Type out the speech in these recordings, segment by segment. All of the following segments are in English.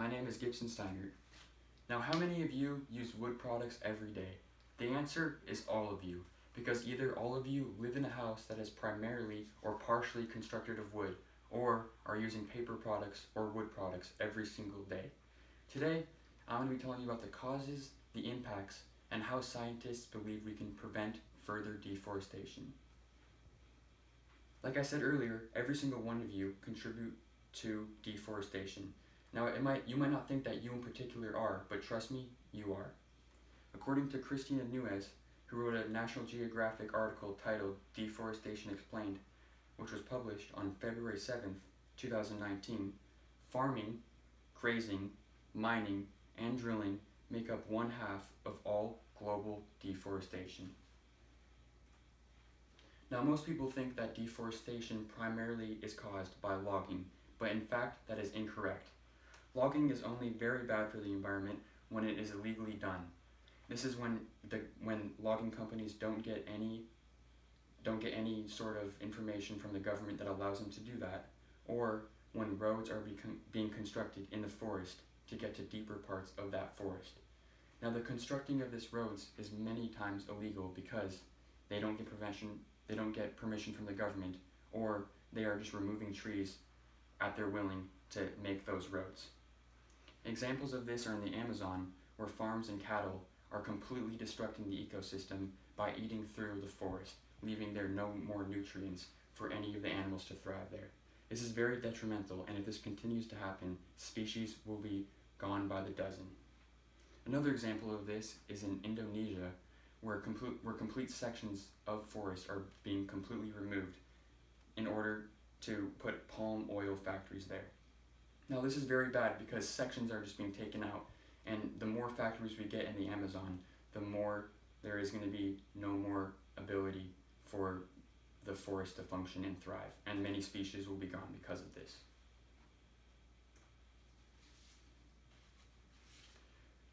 My name is Gibson Steiner. Now, how many of you use wood products every day? The answer is all of you, because either all of you live in a house that is primarily or partially constructed of wood, or are using paper products or wood products every single day. Today, I'm going to be telling you about the causes, the impacts, and how scientists believe we can prevent further deforestation. Like I said earlier, every single one of you contribute to deforestation. Now, you might not think that you in particular are, but trust me, you are. According to Christina Nuez, who wrote a National Geographic article titled Deforestation Explained, which was published on February 7th, 2019, farming, grazing, mining, and drilling make up 1/2 of all global deforestation. Now, most people think that deforestation primarily is caused by logging, but in fact that is incorrect. Logging is only very bad for the environment when it is illegally done. This is when logging companies don't get any sort of information from the government that allows them to do that, or when roads are being constructed in the forest to get to deeper parts of that forest. Now, the constructing of these roads is many times illegal because they don't get permission from the government, or they are just removing trees at their willing to make those roads. Examples of this are in the Amazon, where farms and cattle are completely destructing the ecosystem by eating through the forest, leaving there no more nutrients for any of the animals to thrive there. This is very detrimental, and if this continues to happen, species will be gone by the dozen. Another example of this is in Indonesia, where complete sections of forests are being completely removed in order to put palm oil factories there. Now, this is very bad because sections are just being taken out, and the more factories we get in the Amazon, the more there is going to be no more ability for the forest to function and thrive, and many species will be gone because of this.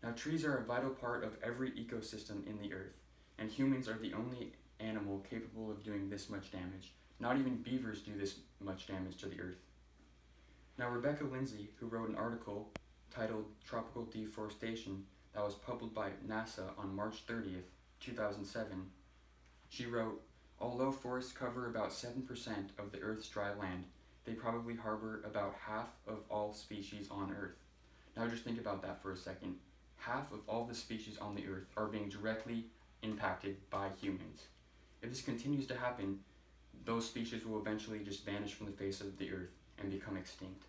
Now, trees are a vital part of every ecosystem in the earth, and humans are the only animal capable of doing this much damage. Not even beavers do this much damage to the earth. Now, Rebecca Lindsay, who wrote an article titled Tropical Deforestation that was published by NASA on March 30th, 2007, she wrote, "Although forests cover about 7% of the Earth's dry land, they probably harbor about half of all species on Earth." Now just think about that for a second. Half of all the species on the Earth are being directly impacted by humans. If this continues to happen, those species will eventually just vanish from the face of the Earth and become extinct.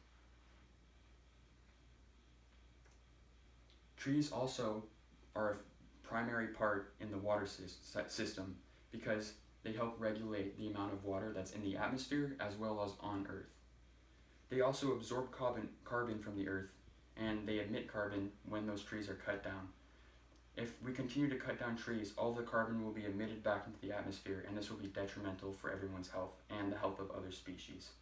Trees also are a primary part in the water system because they help regulate the amount of water that's in the atmosphere as well as on Earth. They also absorb carbon from the Earth, and they emit carbon when those trees are cut down. If we continue to cut down trees, all the carbon will be emitted back into the atmosphere, and this will be detrimental for everyone's health and the health of other species.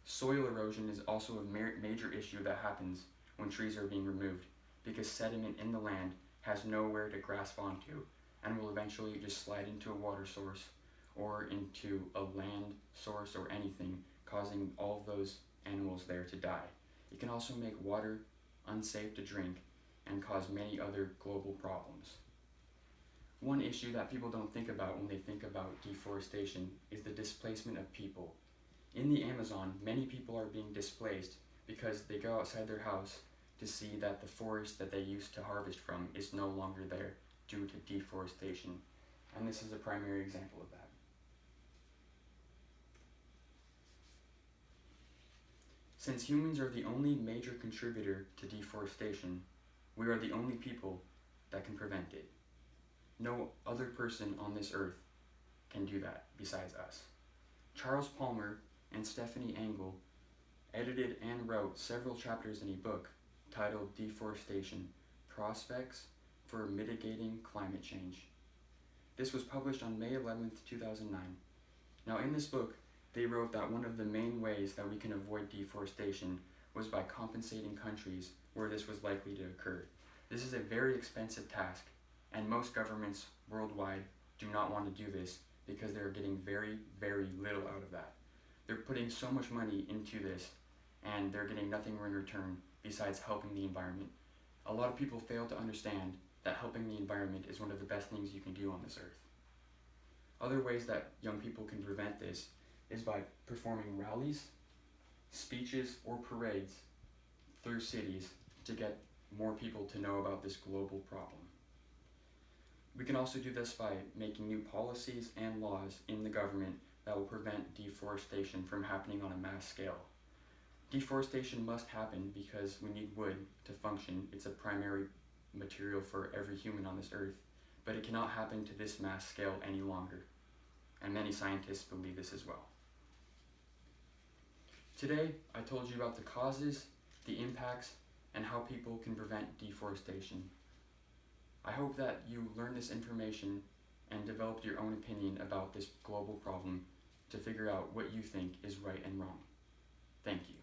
Soil erosion is also a major issue that happens when trees are being removed, because sediment in the land has nowhere to grasp onto and will eventually just slide into a water source or into a land source or anything, causing all of those animals there to die. It can also make water unsafe to drink and cause many other global problems. One issue that people don't think about when they think about deforestation is the displacement of people. In the Amazon, many people are being displaced because they go outside their house to see that the forest that they used to harvest from is no longer there due to deforestation, and this is a primary example of that. Since humans are the only major contributor to deforestation, we are the only people that can prevent it. No other person on this earth can do that besides us. Charles Palmer and Stephanie Engel edited and wrote several chapters in a book titled Deforestation: Prospects for Mitigating Climate Change. This was published on May 11th, 2009. Now, in this book, they wrote that one of the main ways that we can avoid deforestation was by compensating countries where this was likely to occur. This is a very expensive task, and most governments worldwide do not want to do this because they're getting very, very little out of that. They're putting so much money into this, and they're getting nothing in return besides helping the environment. A lot of people fail to understand that helping the environment is one of the best things you can do on this earth. Other ways that young people can prevent this is by performing rallies, speeches, or parades through cities to get more people to know about this global problem. We can also do this by making new policies and laws in the government that will prevent deforestation from happening on a mass scale. Deforestation must happen because we need wood to function. It's a primary material for every human on this earth, but it cannot happen to this mass scale any longer, and many scientists believe this as well. Today, I told you about the causes, the impacts, and how people can prevent deforestation. I hope that you learned this information and developed your own opinion about this global problem to figure out what you think is right and wrong. Thank you.